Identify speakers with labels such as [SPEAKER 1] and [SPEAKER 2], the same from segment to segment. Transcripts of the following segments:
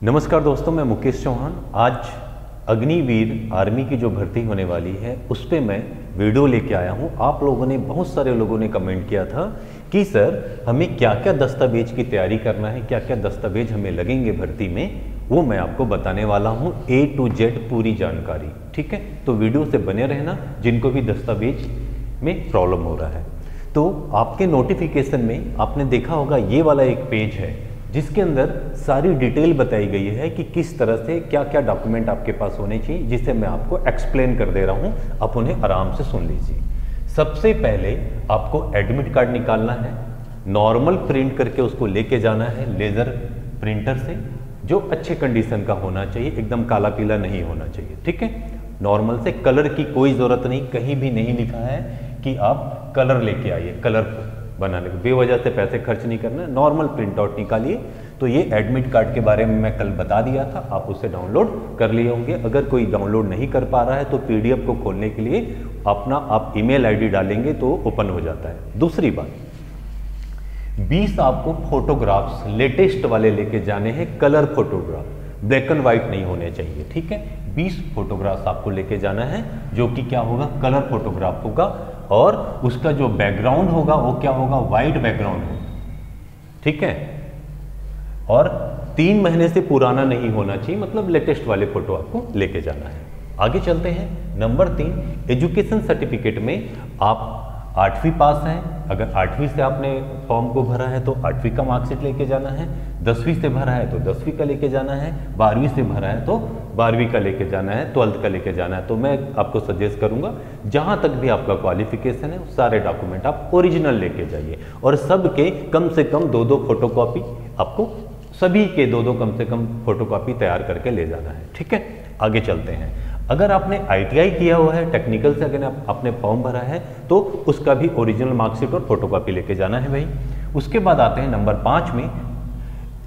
[SPEAKER 1] नमस्कार दोस्तों, मैं मुकेश चौहान। आज अग्निवीर आर्मी की जो भर्ती होने वाली है उस पर मैं वीडियो लेके आया हूँ। आप लोगों ने, बहुत सारे लोगों ने कमेंट किया था कि सर हमें क्या क्या दस्तावेज की तैयारी करना है, क्या क्या दस्तावेज हमें लगेंगे भर्ती में, वो मैं आपको बताने वाला हूँ A to Z पूरी जानकारी। ठीक है, तो वीडियो से बने रहना जिनको भी दस्तावेज में प्रॉब्लम हो रहा है। तो आपके नोटिफिकेशन में आपने देखा होगा ये वाला एक पेज है जिसके अंदर सारी डिटेल बताई गई है कि किस तरह से क्या क्या डॉक्यूमेंट आपके पास होने चाहिए, जिसे मैं आपको एक्सप्लेन कर दे रहा हूं। आप उन्हें आराम से सुन लीजिए। सबसे पहले आपको एडमिट कार्ड निकालना है, नॉर्मल प्रिंट करके उसको लेके जाना है लेज़र प्रिंटर से, जो अच्छे कंडीशन का होना चाहिए, एकदम काला पीला नहीं होना चाहिए। ठीक है, नॉर्मल से, कलर की कोई ज़रूरत नहीं, कहीं भी नहीं लिखा है कि आप कलर लेके आइए, कलर बनाने को बेवजह से पैसे खर्च नहीं करना, नॉर्मल प्रिंट आउट निकालिए। तो ये एडमिट कार्ड के बारे में मैं कल बता दिया था, आप उसे डाउनलोड कर लिए होंगे। अगर कोई डाउनलोड नहीं कर पा रहा है तो पीडीएफ को खोलने के लिए अपना आप ईमेल आईडी डालेंगे तो ओपन हो जाता है। दूसरी बात, 20 आपको फोटोग्राफ्स लेटेस्ट वाले लेके जाने हैं, colour photograph, black and white नहीं होने चाहिए। ठीक है, 20 फोटोग्राफ्स आपको लेके जाना है, जो कि क्या होगा, कलर फोटोग्राफ होगा, और उसका जो बैकग्राउंड होगा वो क्या होगा, वाइट बैकग्राउंड होगा। ठीक है, और 3 महीने से पुराना नहीं होना चाहिए, मतलब लेटेस्ट वाले फोटो आपको लेके जाना है। आगे चलते हैं। नंबर 3, एजुकेशन सर्टिफिकेट में आप 8वीं पास हैं, अगर 8वीं से आपने फॉर्म को भरा है तो 8वीं का मार्कशीट लेके जाना है, 10वीं से भरा है तो 10वीं का लेके जाना है, 12वीं से भरा है तो 12वीं का लेके जाना है, 12th का लेके जाना है। तो मैं आपको सजेस्ट करूंगा जहां तक भी आपका क्वालिफिकेशन है सारे डॉक्यूमेंट आप ओरिजिनल लेके जाइए, और सबके कम से कम 2-2 फोटोकॉपी आपको, सभी के 2-2 कम से कम फोटोकॉपी तैयार करके ले जाना है। ठीक है, आगे चलते हैं। अगर आपने ITI किया हुआ है, टेक्निकल से अगर आपने फॉर्म भरा है तो उसका भी ओरिजिनल मार्कशीट और फोटोकॉपी लेके जाना है भाई। उसके बाद आते हैं नंबर 5 में,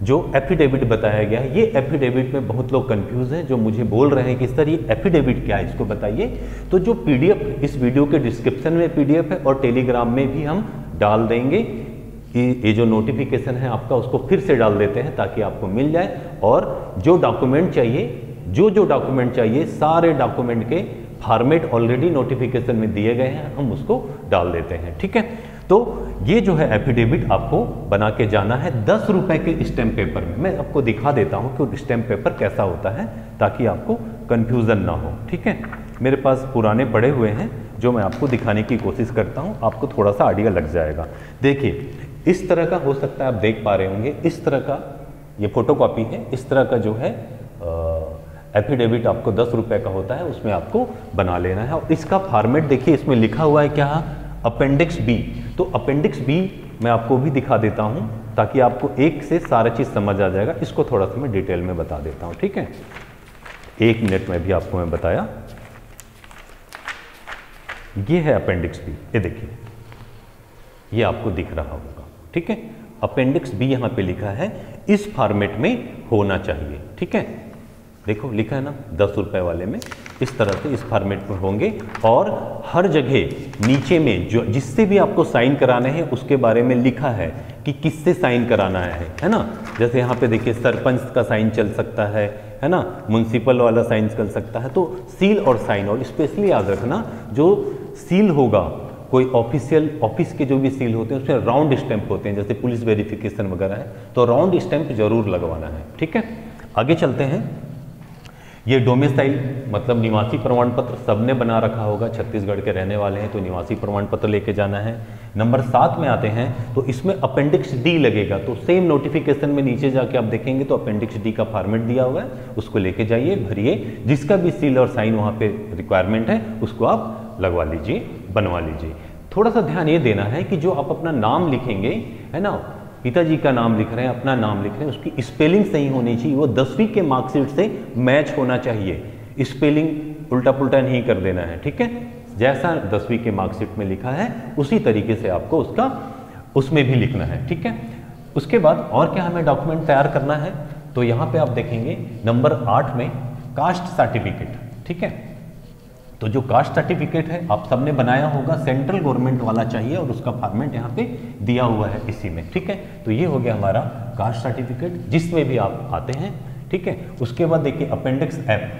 [SPEAKER 1] जो एफिडेविट बताया गया है। ये एफिडेविट में बहुत लोग कंफ्यूज हैं, जो मुझे बोल रहे हैं कि सर ये एफिडेविट क्या है, इसको बताइए। तो जो PDF इस वीडियो के डिस्क्रिप्शन में PDF है और टेलीग्राम में भी हम डाल देंगे। ये जो नोटिफिकेशन है आपका उसको फिर से डाल देते हैं ताकि आपको मिल जाए, और जो डॉक्यूमेंट चाहिए, जो डॉक्यूमेंट चाहिए, सारे डॉक्यूमेंट के फॉर्मेट ऑलरेडी नोटिफिकेशन में दिए गए हैं, हम उसको डाल देते हैं। ठीक है, तो ये जो है एफिडेविट आपको बना के जाना है 10 रुपए के स्टैम्प पेपर में। मैं आपको दिखा देता हूं कि स्टैम्प पेपर कैसा होता है ताकि आपको कंफ्यूजन ना हो। ठीक है, मेरे पास पुराने पड़े हुए हैं जो मैं आपको दिखाने की कोशिश करता हूं, आपको थोड़ा सा आइडिया लग जाएगा। देखिए, इस तरह का हो सकता है, आप देख पा रहे होंगे, इस तरह का ये फोटोकॉपी है। इस तरह का जो है एफिडेविट आपको 10 रुपए का होता है, उसमें आपको बना लेना है। और इसका फॉर्मेट देखिए, इसमें लिखा हुआ है क्या, अपेंडिक्स बी। तो अपेंडिक्स बी मैं आपको भी दिखा देता हूं ताकि आपको एक से सारा चीज समझ आ जाएगा। इसको थोड़ा सा मैं डिटेल में बता देता हूं। ठीक है, 1 मिनट में भी आपको मैं बताया। ये है अपेंडिक्स बी, ये देखिए, ये आपको दिख रहा होगा। ठीक है, अपेंडिक्स बी यहां पे लिखा है, इस फॉर्मेट में होना चाहिए। ठीक है, देखो लिखा है ना 10 रुपए वाले में, इस तरह से इस फॉर्मेट में होंगे। और हर जगह नीचे में जो जिससे भी आपको साइन कराने हैं उसके बारे में लिखा है कि किससे साइन कराना है ना। जैसे यहाँ पे देखिए, सरपंच का साइन चल सकता है ना, म्युनिसिपल वाला साइन चल सकता है। तो सील और साइन, और स्पेशली याद रखना जो सील होगा, कोई ऑफिशियल ऑफिस के जो भी सील होते हैं उसमें राउंड स्टैंप होते हैं, जैसे पुलिस वेरिफिकेशन वगैरह है तो राउंड स्टैंप जरूर लगवाना है। ठीक है, आगे चलते हैं। ये डोमिसाइल मतलब निवासी प्रमाण पत्र सबने बना रखा होगा, छत्तीसगढ़ के रहने वाले हैं तो निवासी प्रमाण पत्र लेके जाना है। नंबर 7 में आते हैं तो इसमें अपेंडिक्स डी लगेगा। तो सेम नोटिफिकेशन में नीचे जाके आप देखेंगे तो अपेंडिक्स डी का फॉर्मेट दिया हुआ है, उसको लेके जाइए, भरिए। जिसका भी सील और साइन वहाँ पे रिक्वायरमेंट है उसको आप लगवा लीजिए, बनवा लीजिए। थोड़ा सा ध्यान ये देना है कि जो आप अपना नाम लिखेंगे, है ना, पिताजी का नाम लिख रहे हैं, अपना नाम लिख रहे हैं, उसकी स्पेलिंग सही होनी चाहिए, वो 10वीं के मार्कशीट से मैच होना चाहिए। स्पेलिंग उल्टा पुल्टा नहीं कर देना है। ठीक है, जैसा 10वीं के मार्कशीट में लिखा है उसी तरीके से आपको उसका उसमें भी लिखना है। ठीक है, उसके बाद और क्या हमें डॉक्यूमेंट तैयार करना है, तो यहाँ पे आप देखेंगे नंबर 8 में कास्ट सर्टिफिकेट। ठीक है, तो जो कास्ट सर्टिफिकेट है आप सबने बनाया होगा, सेंट्रल गवर्नमेंट वाला चाहिए, और उसका फॉर्मेट यहाँ पे दिया हुआ है इसी में। ठीक है, तो ये हो गया हमारा कास्ट सर्टिफिकेट, जिसमें भी आप आते हैं। ठीक है। उसके बाद देखिए अपेंडिक्स एक्ट,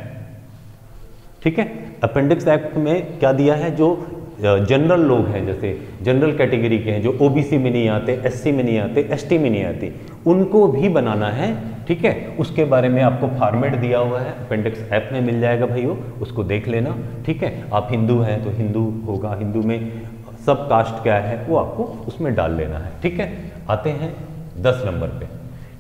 [SPEAKER 1] ठीक है। अपेंडिक्स एक्ट में क्या दिया है, जो जनरल लोग हैं, जैसे जनरल कैटेगरी के हैं, जो ओबीसी में नहीं आते, एससी में नहीं आते, एसटी में नहीं आते, उनको भी बनाना है, ठीक है। उसके बारे में आपको फॉर्मेट दिया हुआ है, अपेंडिक्स ऐप में मिल जाएगा भाइयों, उसको देख लेना, ठीक है। आप हिंदू हैं तो हिंदू होगा, हिंदू में सब कास्ट क्या है वो आपको उसमें डाल लेना है, ठीक है। आते हैं 10 नंबर पे,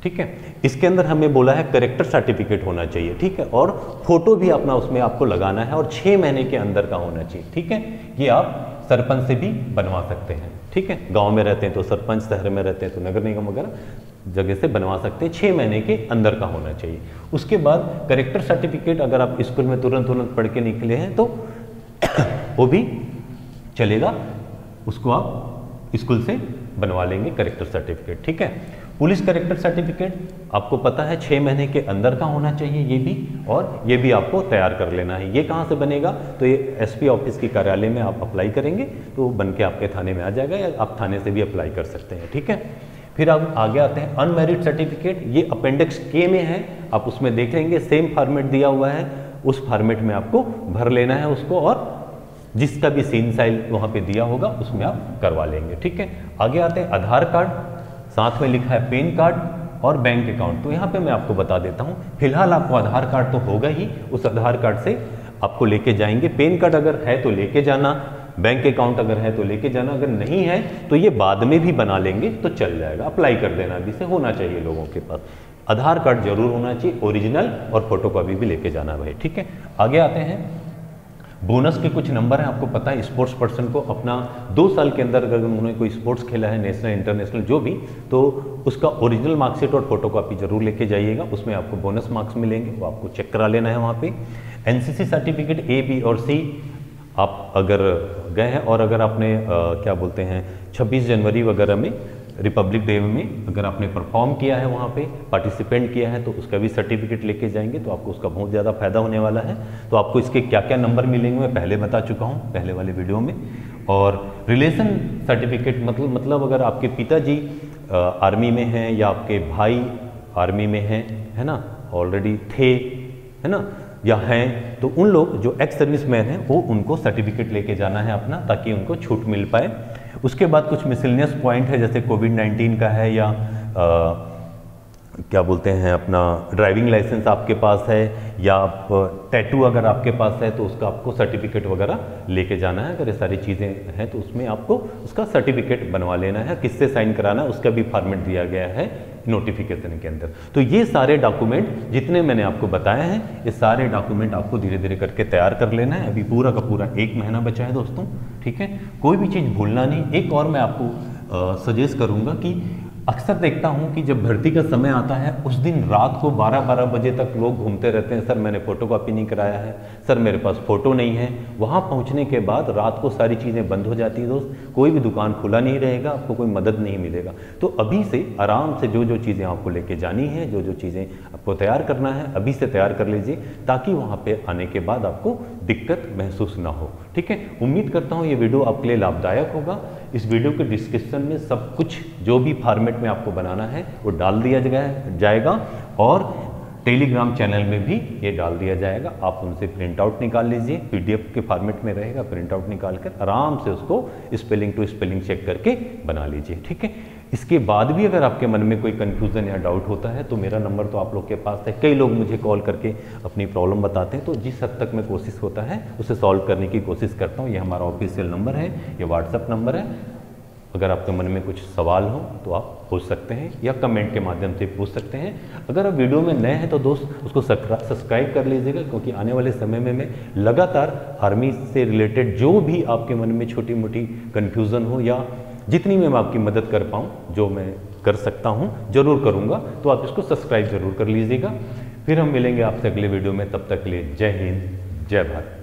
[SPEAKER 1] ठीक है। इसके अंदर हमें बोला है करेक्टर सर्टिफिकेट होना चाहिए, ठीक है, और फोटो भी अपना उसमें आपको लगाना है और 6 महीने के अंदर का होना चाहिए, ठीक है। ये आप सरपंच से भी बनवा सकते हैं, ठीक है। गांव में रहते हैं तो सरपंच, शहर में रहते हैं तो नगर निगम वगैरह जगह से बनवा सकते हैं, 6 महीने के अंदर का होना चाहिए। उसके बाद करेक्टर सर्टिफिकेट अगर आप स्कूल में तुरंत पढ़ के निकले हैं तो वो भी चलेगा, उसको आप स्कूल से बनवा लेंगे करेक्टर सर्टिफिकेट, ठीक है। पुलिस करेक्टर सर्टिफिकेट आपको पता है 6 महीने के अंदर का होना चाहिए ये भी, और ये भी आपको तैयार कर लेना है। ये कहाँ से बनेगा, तो ये एसपी ऑफिस की कार्यालय में आप अप्लाई करेंगे तो बन के आपके थाने में आ जाएगा, या आप थाने से भी अप्लाई कर सकते हैं, ठीक है। फिर आप आगे आते हैं अनमेरिड सर्टिफिकेट, ये अपेंडिक्स के में है, आप उसमें देख लेंगे, सेम फॉर्मेट दिया हुआ है, उस फॉर्मेट में आपको भर लेना है उसको, और जिसका भी सीन साइल वहाँ पे दिया होगा उसमें आप करवा लेंगे, ठीक है। आगे आते हैं आधार कार्ड, साथ में लिखा है पैन कार्ड और बैंक अकाउंट। तो यहाँ पे मैं आपको बता देता हूँ, फिलहाल आपको आधार कार्ड तो होगा ही, उस आधार कार्ड से आपको लेके जाएंगे। पैन कार्ड अगर है तो लेके जाना, बैंक अकाउंट अगर है तो लेके जाना, अगर नहीं है तो ये बाद में भी बना लेंगे तो चल जाएगा, अप्लाई कर देना, अभी से होना चाहिए लोगों के पास। आधार कार्ड जरूर होना चाहिए, ओरिजिनल, और फोटोकॉपी भी लेके जाना भाई, ठीक है। आगे आते हैं बोनस के कुछ नंबर हैं, आपको पता है स्पोर्ट्स पर्सन को अपना 2 साल के अंदर अगर उन्होंने कोई स्पोर्ट्स खेला है, नेशनल इंटरनेशनल जो भी, तो उसका ओरिजिनल मार्कशीट और फोटोकॉपी जरूर लेके जाइएगा, उसमें आपको बोनस मार्क्स मिलेंगे, वो आपको चेक करा लेना है वहाँ पे। एनसीसी सर्टिफिकेट ए, बी और सी आप अगर गए हैं, और अगर आपने क्या बोलते हैं 26 जनवरी वगैरह में, रिपब्लिक डे में अगर आपने परफॉर्म किया है, वहाँ पे पार्टिसिपेंट किया है, तो उसका भी सर्टिफिकेट लेके जाएंगे, तो आपको उसका बहुत ज़्यादा फायदा होने वाला है। तो आपको इसके क्या क्या नंबर मिलेंगे मैं पहले बता चुका हूँ पहले वाले वीडियो में। और रिलेशन सर्टिफिकेट मतलब अगर आपके पिताजी आर्मी में हैं या आपके भाई आर्मी में हैं, है ना, ऑलरेडी थे, है ना, या हैं, तो उन लोग जो एक्स सर्विसमैन हैं वो उनको सर्टिफिकेट लेके जाना है अपना, ताकि उनको छूट मिल पाए। उसके बाद कुछ मिसलेनियस पॉइंट है, जैसे कोविड-19 का है, या क्या बोलते हैं अपना ड्राइविंग लाइसेंस आपके पास है, या आप टैटू अगर आपके पास है तो उसका आपको सर्टिफिकेट वगैरह लेके जाना है। अगर ये सारी चीज़ें हैं तो उसमें आपको उसका सर्टिफिकेट बनवा लेना है, किससे साइन कराना है उसका भी फॉर्मेट दिया गया है नोटिफिकेशन के अंदर। तो ये सारे डॉक्यूमेंट जितने मैंने आपको बताए हैं, ये सारे डॉक्यूमेंट आपको धीरे धीरे करके तैयार कर लेना है। अभी पूरा का पूरा 1 महीना बचा है दोस्तों, ठीक है। कोई भी चीज़ भूलना नहीं। एक और मैं आपको सजेस्ट करूँगा कि अक्सर देखता हूं कि जब भर्ती का समय आता है उस दिन रात को 12-12 बजे तक लोग घूमते रहते हैं, सर मैंने फोटोकॉपी नहीं कराया है, सर मेरे पास फोटो नहीं है। वहां पहुंचने के बाद रात को सारी चीज़ें बंद हो जाती है दोस्त, कोई भी दुकान खुला नहीं रहेगा, आपको कोई मदद नहीं मिलेगा। तो अभी से आराम से जो जो चीज़ें आपको लेके जानी है, जो जो चीज़ें आपको तैयार करना है, अभी से तैयार कर लीजिए, ताकि वहाँ पर आने के बाद आपको दिक्कत महसूस ना हो, ठीक है। उम्मीद करता हूँ ये वीडियो आपके लिए लाभदायक होगा। इस वीडियो के डिस्क्रिप्शन में सब कुछ जो भी फॉर्मेट में आपको बनाना है वो डाल दिया जाएगा, और टेलीग्राम चैनल में भी ये डाल दिया जाएगा। आप उनसे प्रिंट आउट निकाल लीजिए, पीडीएफ के फॉर्मेट में रहेगा, प्रिंट आउट निकाल कर आराम से उसको स्पेलिंग टू स्पेलिंग चेक करके बना लीजिए, ठीक है। इसके बाद भी अगर आपके मन में कोई कन्फ्यूज़न या डाउट होता है तो मेरा नंबर तो आप लोग के पास है, कई लोग मुझे कॉल करके अपनी प्रॉब्लम बताते हैं, तो जिस हद तक मैं कोशिश होता है उसे सॉल्व करने की कोशिश करता हूँ। ये हमारा ऑफिशियल नंबर है, ये व्हाट्सअप नंबर है। अगर आपके मन में कुछ सवाल हो तो आप पूछ सकते हैं, या कमेंट के माध्यम से पूछ सकते हैं। अगर आप वीडियो में नए हैं तो दोस्त उसको सब्सक्राइब कर लीजिएगा, क्योंकि आने वाले समय में मैं लगातार आर्मी से रिलेटेड जो भी आपके मन में छोटी मोटी कन्फ्यूज़न हो, या जितनी मैं आपकी मदद कर पाऊँ, जो मैं कर सकता हूँ ज़रूर करूँगा। तो आप इसको सब्सक्राइब ज़रूर कर लीजिएगा। फिर हम मिलेंगे आपसे अगले वीडियो में, तब तक के लिए जय हिंद, जय भारत।